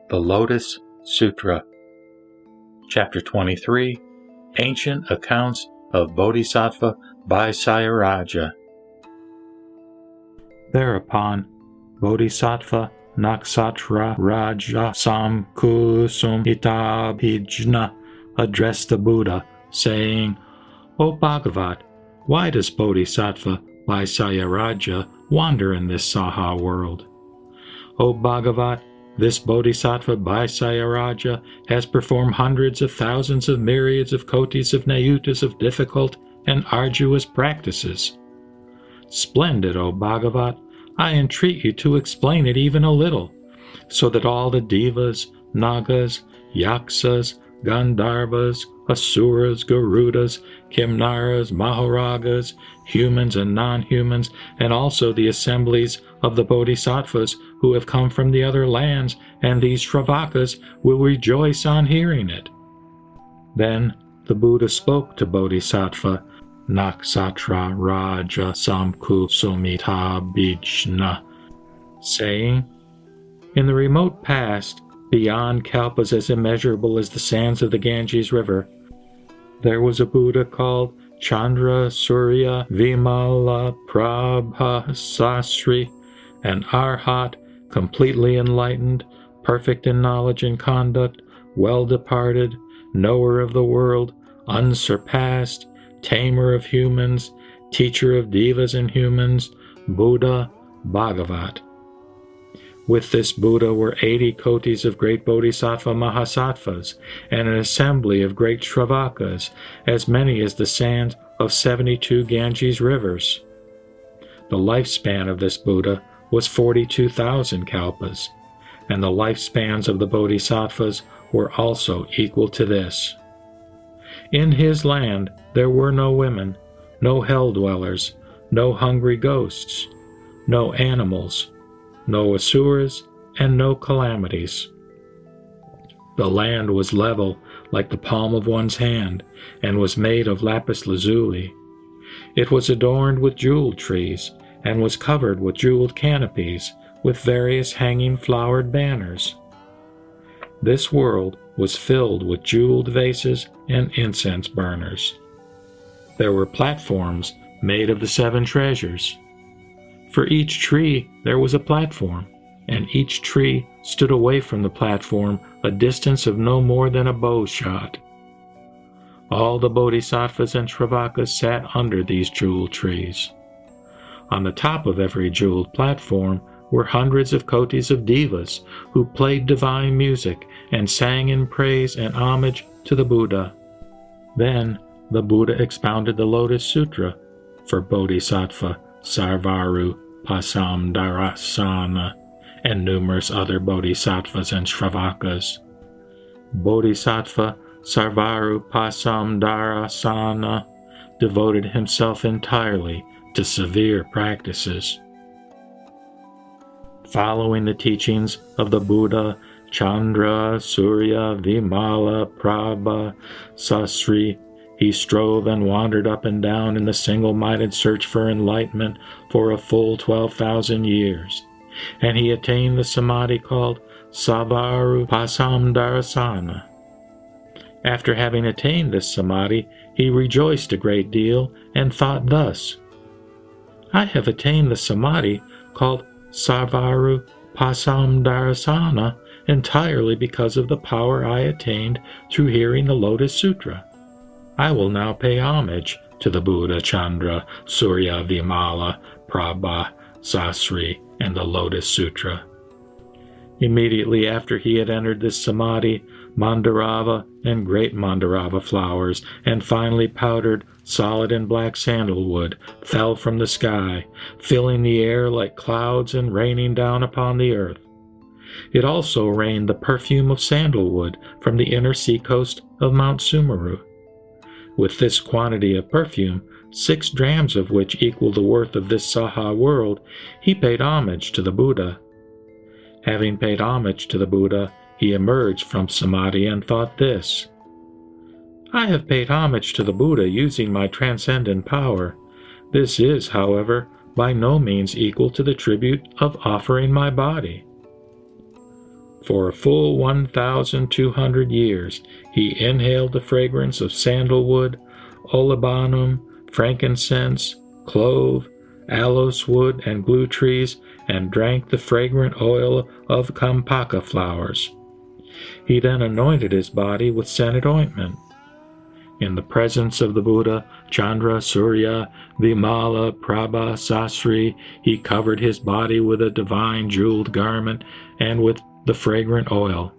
The Lotus Sutra Chapter 23 Ancient Accounts of Bodhisattva Bhaisaiyaraja. Thereupon, Bodhisattva Nakshatraraja Samkusumhitabhijna addressed the Buddha, saying, O Bhagavat, why does Bodhisattva Bhaisaiyaraja wander in this Saha world? O Bhagavat, this Bodhisattva Bhaisaiyaraja has performed hundreds of thousands of myriads of kotis of nayutas of difficult and arduous practices. Splendid, O Bhagavat, I entreat you to explain it even a little, so that all the devas, nagas, yaksas, gandharvas, asuras, garudas, kimnaras, maharagas, humans and non-humans, and also the assemblies of the bodhisattvas who have come from the other lands, and these shravakas will rejoice on hearing it. Then the Buddha spoke to Bodhisattva Nakshatraraja Samkusumhitabhijna, saying, In the remote past, beyond kalpas as immeasurable as the sands of the Ganges River, there was a Buddha called Chandra Surya Vimala Prabhasasri, an arhat, completely enlightened, perfect in knowledge and conduct, well-departed, knower of the world, unsurpassed, tamer of humans, teacher of devas and humans, Buddha Bhagavat. With this Buddha were 80 kotis of great bodhisattva mahasattvas, and an assembly of great shravakas, as many as the sands of 72 Ganges rivers. The lifespan of this Buddha was 42,000 kalpas, and the lifespans of the bodhisattvas were also equal to this. In his land there were no women, no hell-dwellers, no hungry ghosts, no animals, no asuras, and no calamities. The land was level like the palm of one's hand, and was made of lapis lazuli. It was adorned with jeweled trees, and was covered with jeweled canopies, with various hanging flowered banners. This world was filled with jeweled vases and incense burners. There were platforms made of the 7 treasures. For each tree there was a platform, and each tree stood away from the platform a distance of no more than a bow shot. All the bodhisattvas and shravakas sat under these jeweled trees. On the top of every jeweled platform were hundreds of kotis of devas who played divine music and sang in praise and homage to the Buddha. Then the Buddha expounded the Lotus Sutra for Bodhisattva Sarvarūpasamdarsana and numerous other bodhisattvas and shravakas. Bodhisattva Sarvarūpasamdarśana devoted himself entirely to severe practices. Following the teachings of the Buddha, Chandra Surya Vimala Prabhasasri, he strove and wandered up and down in the single-minded search for enlightenment for a full 12,000 years, and he attained the samadhi called Sarvarūpasamdarśana. After having attained this samadhi, he rejoiced a great deal and thought thus, I have attained the samadhi called Sarvarūpasamdarśana entirely because of the power I attained through hearing the Lotus Sutra. I will now pay homage to the Buddha Chandra Surya Vimala Prabhasasri and the Lotus Sutra. Immediately after he had entered this samadhi, Mandarava and great Mandarava flowers, and finely powdered, solid and black sandalwood, fell from the sky, filling the air like clouds and raining down upon the earth. It also rained the perfume of sandalwood from the inner seacoast of Mount Sumeru. With this quantity of perfume, 6 drams of which equal the worth of this Saha world, he paid homage to the Buddha. Having paid homage to the Buddha, he emerged from samadhi and thought this, I have paid homage to the Buddha using my transcendent power. This is, however, by no means equal to the tribute of offering my body. For a full 1,200 years he inhaled the fragrance of sandalwood, olibanum, frankincense, clove, aloes wood, and glue trees, and drank the fragrant oil of kampaka flowers. He then anointed his body with scented ointment. In the presence of the Buddha, Chandra, Surya, Vimala, Prabha, Sasri, he covered his body with a divine jeweled garment and with the fragrant oil.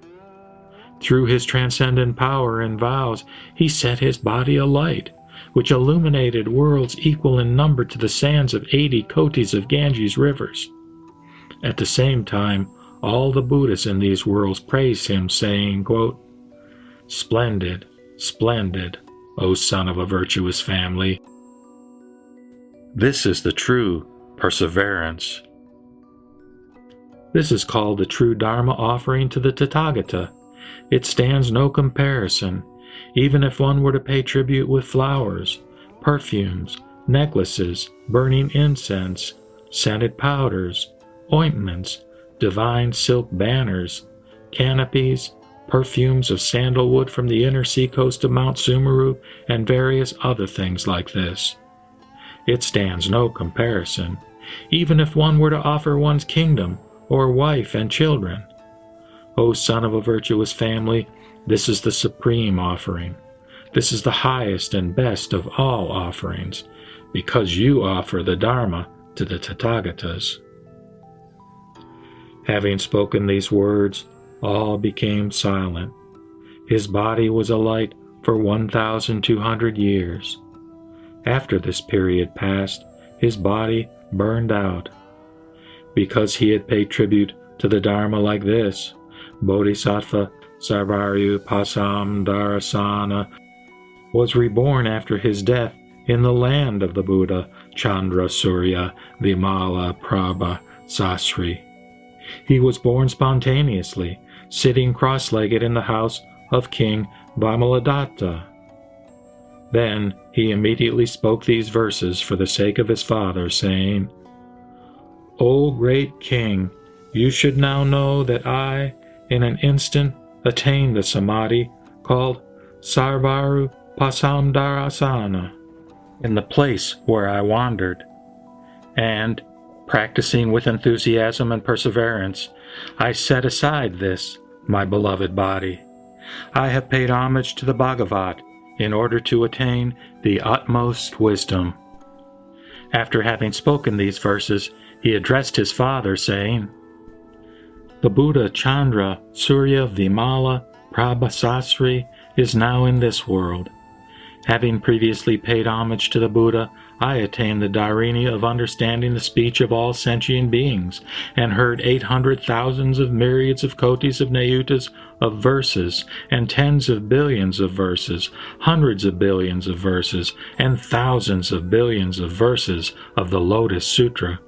Through his transcendent power and vows, he set his body alight, which illuminated worlds equal in number to the sands of 80 kotis of Ganges rivers. At the same time, all the Buddhas in these worlds praised him, saying, quote, "Splendid, splendid, O son of a virtuous family. This is the true perseverance." This is called the true Dharma offering to the Tathagata. It stands no comparison, even if one were to pay tribute with flowers, perfumes, necklaces, burning incense, scented powders, ointments, divine silk banners, canopies, perfumes of sandalwood from the inner seacoast of Mount Sumeru, and various other things like this. It stands no comparison, even if one were to offer one's kingdom, or wife and children. O son of a virtuous family, this is the supreme offering. This is the highest and best of all offerings, because you offer the Dharma to the Tathagatas. Having spoken these words, all became silent. His body was alight for 1,200 years. After this period passed, his body burned out. Because he had paid tribute to the Dharma like this, Bodhisattva Sarvarūpasamdarsana was reborn after his death in the land of the Buddha, Chandra, Surya, Vimala, Prabha, Sasri. He was born spontaneously, sitting cross-legged in the house of King Vamaladatha. Then he immediately spoke these verses for the sake of his father, saying, "O great king, you should now know that I, in an instant, attained the samadhi called Sarvarūpasamdarśana in the place where I wandered, and, practicing with enthusiasm and perseverance, I set aside this, my beloved body. I have paid homage to the Bhagavat in order to attain the utmost wisdom." After having spoken these verses, he addressed his father, saying, "The Buddha Chandra, Surya, Vimala, Prabha, Sasri is now in this world. Having previously paid homage to the Buddha, I attained the Dharini of understanding the speech of all sentient beings, and heard 800,000 of myriads of kotis of nayutas of verses, and tens of billions of verses, hundreds of billions of verses, and thousands of billions of verses of the Lotus Sutra.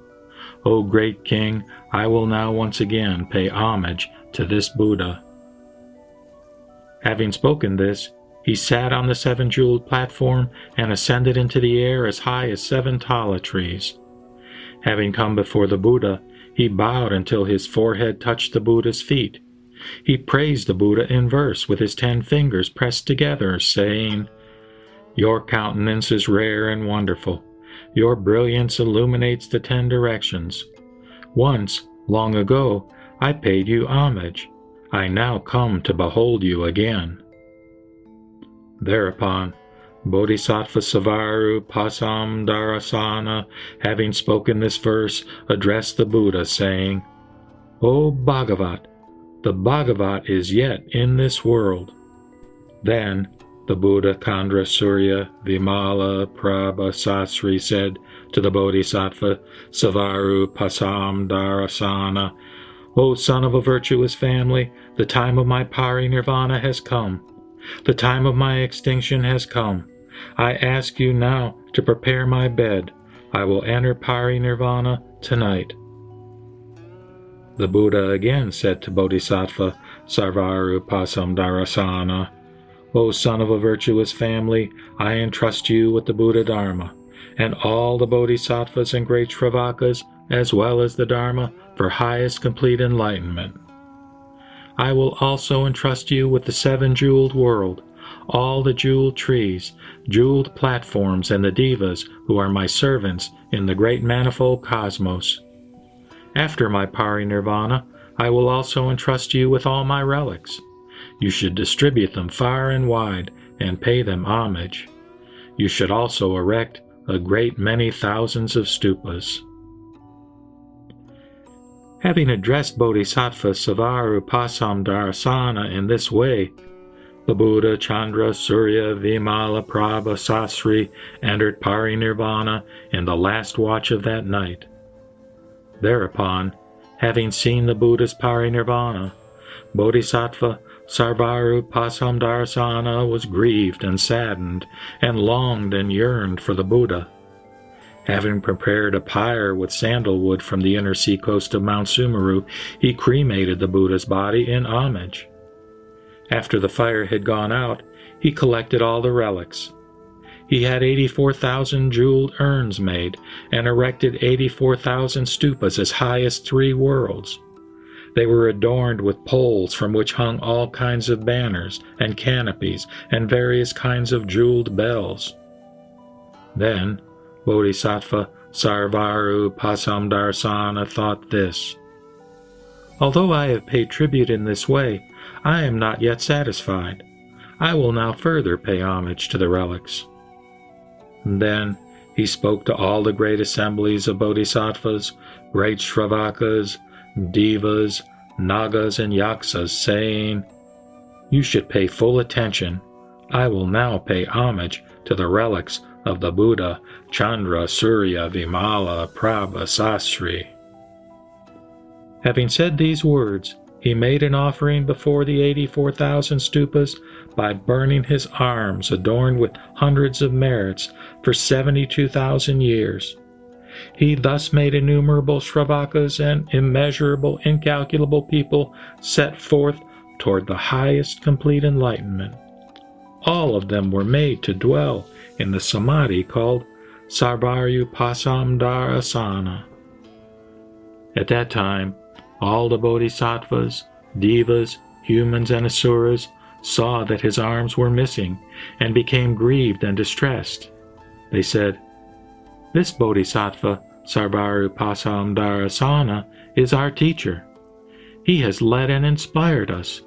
O great king, I will now once again pay homage to this Buddha." Having spoken this, he sat on the 7-jeweled platform and ascended into the air as high as 7 tala trees. Having come before the Buddha, he bowed until his forehead touched the Buddha's feet. He praised the Buddha in verse with his 10 fingers pressed together, saying, "Your countenance is rare and wonderful. Your brilliance illuminates the 10 directions. Once, long ago, I paid you homage. I now come to behold you again." Thereupon, Bodhisattva Sarvarūpasamdarśana, having spoken this verse, addressed the Buddha, saying, "O Bhagavat, the Bhagavat is yet in this world." Then the Buddha Chandra, Surya, Vimala, Prabha, Sasri said to the Bodhisattva Sarvarūpasamdarśana, "O son of a virtuous family, the time of my parinirvana has come. The time of my extinction has come. I ask you now to prepare my bed. I will enter parinirvana tonight." The Buddha again said to Bodhisattva Sarvarūpasamdarśana, "O son of a virtuous family, I entrust you with the Buddha Dharma, and all the Bodhisattvas and great Shravakas, as well as the Dharma, for highest complete enlightenment. I will also entrust you with the 7-jeweled world, all the jeweled trees, jeweled platforms, and the devas who are my servants in the great manifold cosmos. After my parinirvana, I will also entrust you with all my relics. You should distribute them far and wide and pay them homage. You should also erect a great many thousands of stupas. Having addressed Bodhisattva Sarvarūpasamdarsana in this way, the Buddha Chandra Surya Vimala Prabha Sasri entered parinirvana in the last watch of that night. Thereupon, having seen the Buddha's parinirvana, Bodhisattva Sarvarūpasamdarsana was grieved and saddened, and longed and yearned for the Buddha. Having prepared a pyre with sandalwood from the inner seacoast of Mount Sumeru, he cremated the Buddha's body in homage. After the fire had gone out, he collected all the relics. He had 84,000 jeweled urns made, and erected 84,000 stupas as high as 3 worlds. They were adorned with poles from which hung all kinds of banners and canopies and various kinds of jeweled bells. Then Bodhisattva Sarvarūpasamdarsana thought this: although I have paid tribute in this way, I am not yet satisfied. I will now further pay homage to the relics. And then he spoke to all the great assemblies of bodhisattvas, great Shravakas, Devas, Nagas, and Yaksas, saying, "You should pay full attention. I will now pay homage to the relics of the Buddha Chandra Surya Vimala Prabha Sasri." Having said these words, he made an offering before the 84,000 stupas by burning his arms adorned with hundreds of merits for 72,000 years. He thus made innumerable Shravakas and immeasurable, incalculable people set forth toward the highest complete enlightenment. All of them were made to dwell in the samadhi called Sarvarūpasamdarśana. At that time, all the bodhisattvas, devas, humans, and asuras saw that his arms were missing and became grieved and distressed. They said, "This Bodhisattva Sarvarūpasamdarśana is our teacher. He has led and inspired us.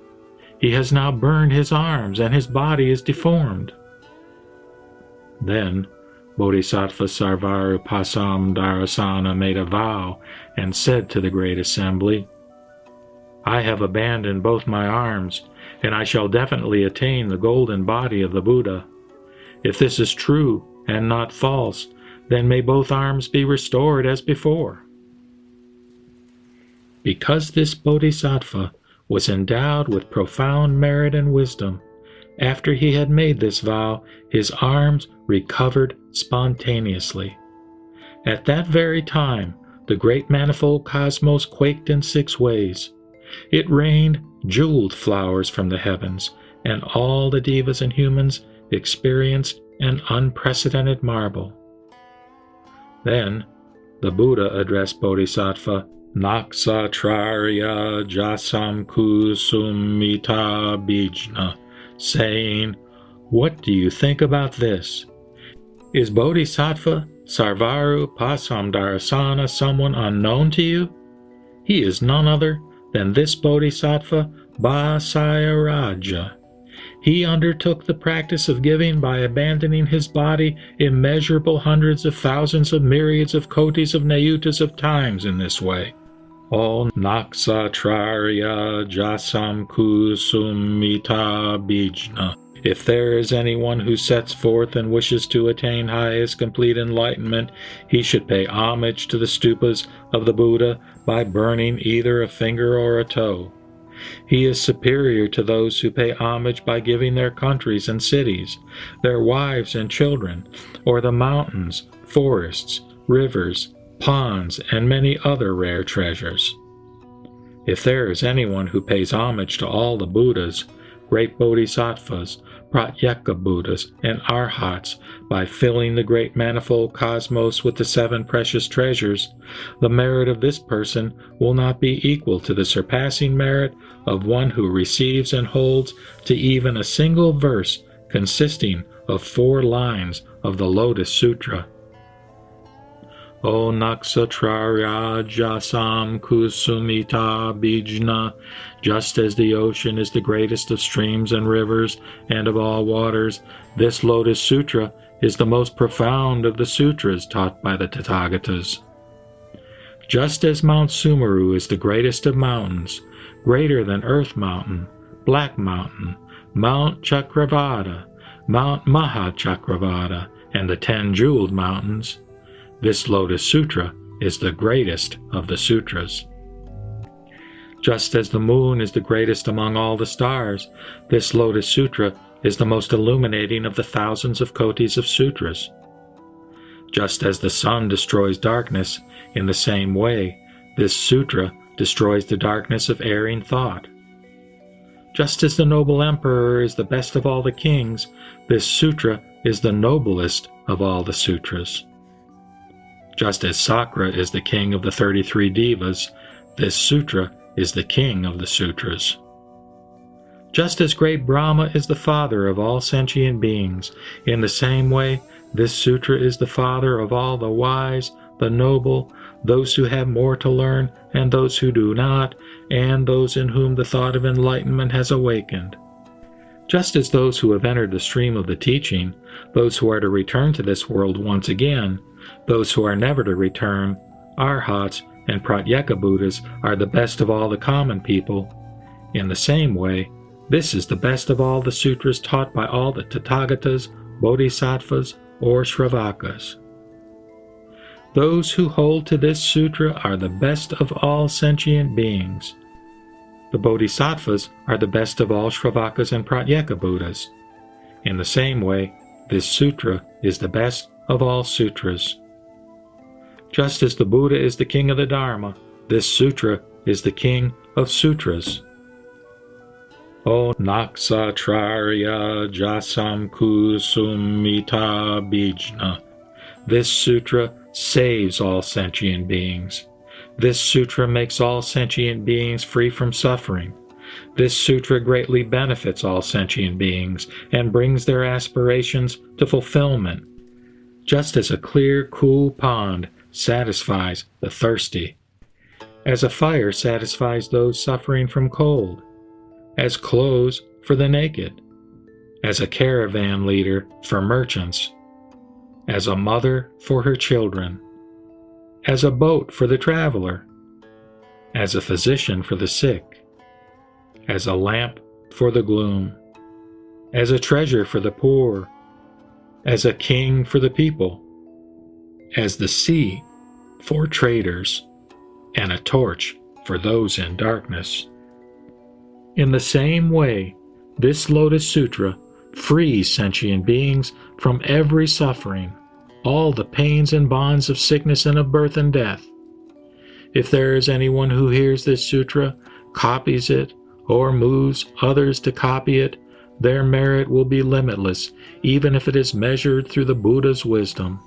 He has now burned his arms, and his body is deformed." Then Bodhisattva Sarvarūpasamdarśana made a vow and said to the great assembly, "I have abandoned both my arms, and I shall definitely attain the golden body of the Buddha. If this is true and not false, then may both arms be restored as before." Because this Bodhisattva was endowed with profound merit and wisdom, after he had made this vow, his arms recovered spontaneously. At that very time, the great manifold cosmos quaked in 6 ways. It rained jeweled flowers from the heavens, and all the devas and humans experienced an unprecedented marvel. Then the Buddha addressed Bodhisattva Naksatrarya Jasam Kusumita Bijna, saying, "What do you think about this? Is Bodhisattva Sarvarūpasamdarsana someone unknown to you? He is none other than this Bodhisattva Bhaisaiyaraja. He undertook the practice of giving by abandoning his body immeasurable hundreds of thousands of myriads of kotis of nayutas of times in this way. All Naksatrarya Jasam Kusumita Bijna. If there is anyone who sets forth and wishes to attain highest complete enlightenment, he should pay homage to the stupas of the Buddha by burning either a finger or a toe. He is superior to those who pay homage by giving their countries and cities, their wives and children, or the mountains, forests, rivers, ponds, and many other rare treasures. If there is anyone who pays homage to all the Buddhas, great bodhisattvas, Pratyeka Buddhas, and Arhats by filling the great manifold cosmos with the 7 precious treasures, the merit of this person will not be equal to the surpassing merit of one who receives and holds to even a single verse consisting of 4 lines of the Lotus Sutra. O Naksatrarya Sam Kusumita Bijna, just as the ocean is the greatest of streams and rivers and of all waters, this Lotus Sutra is the most profound of the sutras taught by the Tathagatas. Just as Mount Sumeru is the greatest of mountains, greater than Earth Mountain, Black Mountain, Mount Chakravada, Mount Mahachakravada, and the 10 jeweled mountains, this Lotus Sutra is the greatest of the sutras. Just as the moon is the greatest among all the stars, this Lotus Sutra is the most illuminating of the thousands of kotis of sutras. Just as the sun destroys darkness, in the same way, this sutra destroys the darkness of erring thought. Just as the noble emperor is the best of all the kings, this sutra is the noblest of all the sutras. Just as Sakra is the king of the 33 devas, this sutra is the king of the sutras. Just as great Brahma is the father of all sentient beings, in the same way, this sutra is the father of all the wise, the noble, those who have more to learn and those who do not, and those in whom the thought of enlightenment has awakened. Just as those who have entered the stream of the teaching, those who are to return to this world once again, those who are never to return, Arhats and Pratyeka Buddhas are the best of all the common people. In the same way, this is the best of all the sutras taught by all the Tathagatas, Bodhisattvas, or Shravakas. Those who hold to this sutra are the best of all sentient beings. The Bodhisattvas are the best of all Shravakas and Pratyeka Buddhas. In the same way, this sutra is the best of all sutras. Just as the Buddha is the king of the Dharma, this sutra is the king of sutras. O Naksatrarya Jasam Kusumita Bijna, this sutra saves all sentient beings. This sutra makes all sentient beings free from suffering. This sutra greatly benefits all sentient beings and brings their aspirations to fulfillment, just as a clear, cool pond satisfies the thirsty, as a fire satisfies those suffering from cold, as clothes for the naked, as a caravan leader for merchants, as a mother for her children, as a boat for the traveler, as a physician for the sick, as a lamp for the gloom, as a treasure for the poor, as a king for the people, as the sea for traders, and a torch for those in darkness. In the same way, this Lotus Sutra frees sentient beings from every suffering, all the pains and bonds of sickness and of birth and death. If there is anyone who hears this sutra, copies it, or moves others to copy it, their merit will be limitless, even if it is measured through the Buddha's wisdom.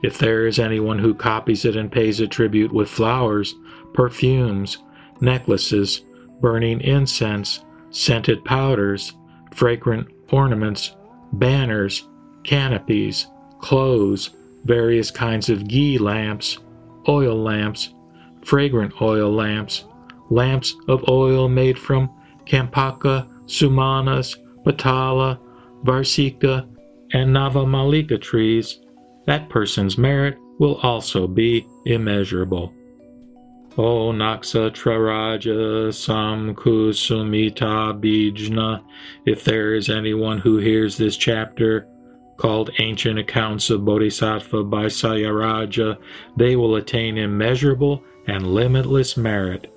If there is anyone who copies it and pays it tribute with flowers, perfumes, necklaces, burning incense, scented powders, fragrant ornaments, banners, canopies, clothes, various kinds of ghee lamps, oil lamps, fragrant oil lamps, lamps of oil made from Kampaka, Sumanas, Patala, Varsika, and Navamalika trees, that person's merit will also be immeasurable. O Naksatraraja Sam Kusumita Bijna, if there is anyone who hears this chapter, called Ancient Accounts of Bodhisattva Bhaisaiyaraja, they will attain immeasurable and limitless merit.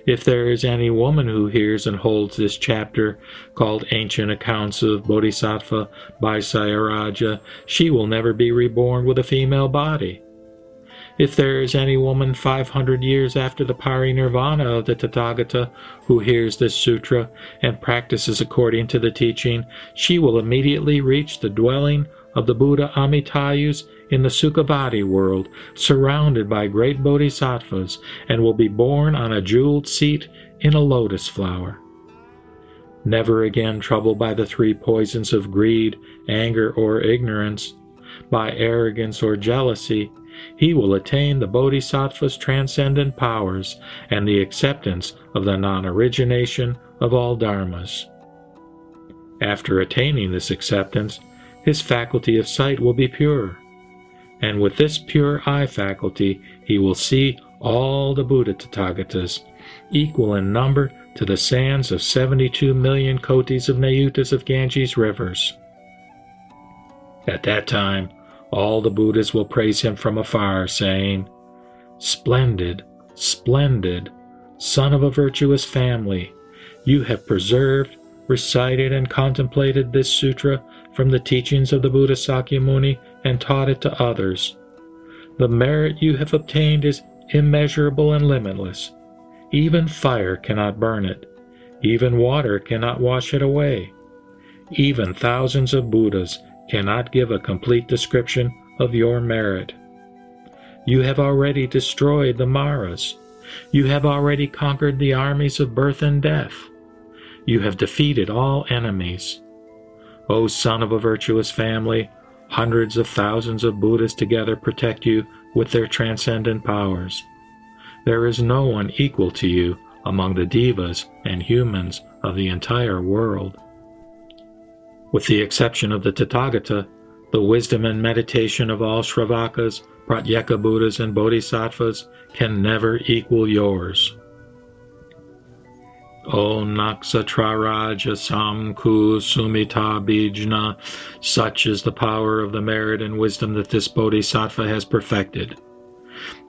If there is any woman who hears and holds this chapter, called Ancient Accounts of Bodhisattva Bhaisaiyaraja, she will never be reborn with a female body. If there is any woman 500 years after the parinirvana of the Tathagata who hears this sutra and practices according to the teaching, she will immediately reach the dwelling of the Buddha Amitayus in the Sukhavati world, surrounded by great bodhisattvas, and will be born on a jeweled seat in a lotus flower. Never again troubled by the three poisons of greed, anger, or ignorance, by arrogance or jealousy, he will attain the Bodhisattva's transcendent powers and the acceptance of the non-origination of all dharmas. After attaining this acceptance, his faculty of sight will be pure, and with this pure eye faculty he will see all the Buddha Tathagatas, equal in number to the sands of 72 million kotis of Nayutas of Ganges rivers. At that time, all the Buddhas will praise him from afar, saying, "Splendid, splendid, son of a virtuous family, you have preserved, recited, and contemplated this sutra from the teachings of the Buddha Sakyamuni and taught it to others. The merit you have obtained is immeasurable and limitless. Even fire cannot burn it. Even water cannot wash it away. Even thousands of Buddhas cannot give a complete description of your merit. You have already destroyed the Maras. You have already conquered the armies of birth and death. You have defeated all enemies. O son of a virtuous family, hundreds of thousands of Buddhas together protect you with their transcendent powers. There is no one equal to you among the devas and humans of the entire world." With the exception of the Tathagata, the wisdom and meditation of all Shravakas, Pratyeka Buddhas, and Bodhisattvas can never equal yours. O Nakshatra Raja Samku Sumita Bijna, such is the power of the merit and wisdom that this Bodhisattva has perfected.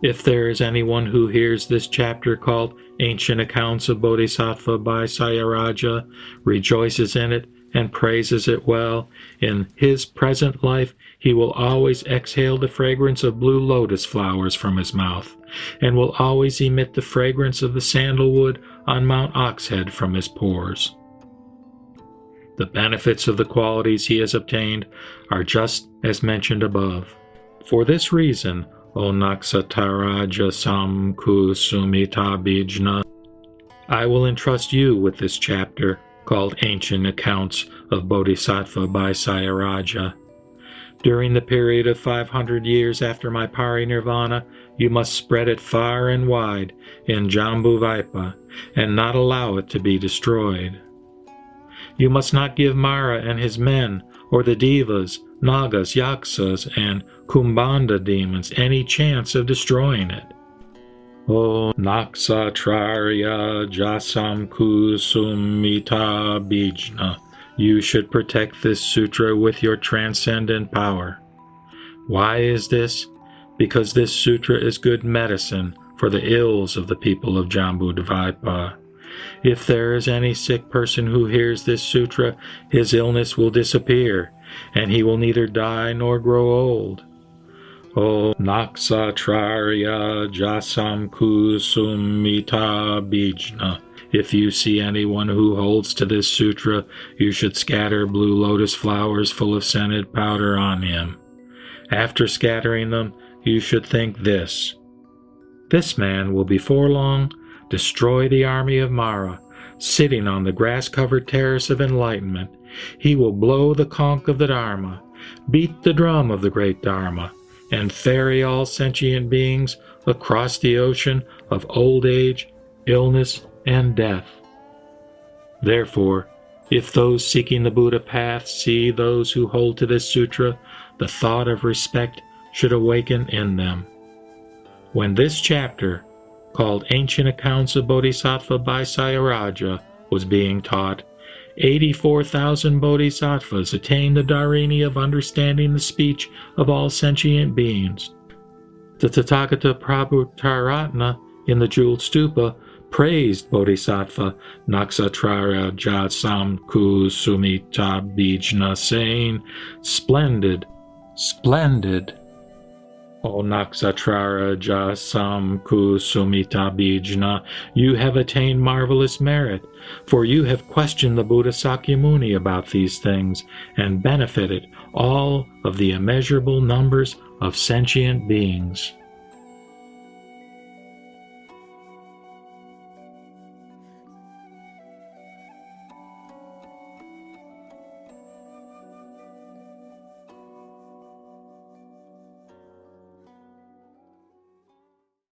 If there is anyone who hears this chapter called Ancient Accounts of Bodhisattva Bhaisaiyaraja, rejoices in it, and praises it well, in his present life he will always exhale the fragrance of blue lotus flowers from his mouth, and will always emit the fragrance of the sandalwood on Mount Oxhead from his pores. The benefits of the qualities he has obtained are just as mentioned above. For this reason, O Nakshatra Samku Sumita Bijna, I will entrust you with this chapter called Ancient Accounts of Bodhisattva Bhaisaiyaraja. During the period of 500 years after my parinirvana, you must spread it far and wide in Jambudvipa and not allow it to be destroyed. You must not give Mara and his men, or the devas, nagas, yaksas, and kumbanda demons any chance of destroying it. O Naksatrarya Jasamku Sumita Bijna, you should protect this sutra with your transcendent power. Why is this? Because this sutra is good medicine for the ills of the people of Jambudvipa. If there is any sick person who hears this sutra, his illness will disappear, and he will neither die nor grow old. O Naksatrarya Jasamku Sumita Bijna, if you see anyone who holds to this sutra, you should scatter blue lotus flowers full of scented powder on him. After scattering them, you should think this: this man will before long destroy the army of Mara, sitting on the grass-covered terrace of enlightenment. He will blow the conch of the Dharma, beat the drum of the great Dharma, and ferry all sentient beings across the ocean of old age, illness, and death. Therefore, if those seeking the Buddha path see those who hold to this sutra, the thought of respect should awaken in them. When this chapter, called Ancient Accounts of Bodhisattva Bhaisaiyaraja, was being taught, 84,000 bodhisattvas attained the dharini of understanding the speech of all sentient beings. The Tathagata Prabhutaratna in the jeweled stupa praised Bodhisattva Naksatrarya Jasamku Sumita Bijna, saying, "Splendid, splendid." O Naksatraraja Samkusumita Bijna, you have attained marvelous merit, for you have questioned the Buddha Sakyamuni about these things and benefited all of the immeasurable numbers of sentient beings.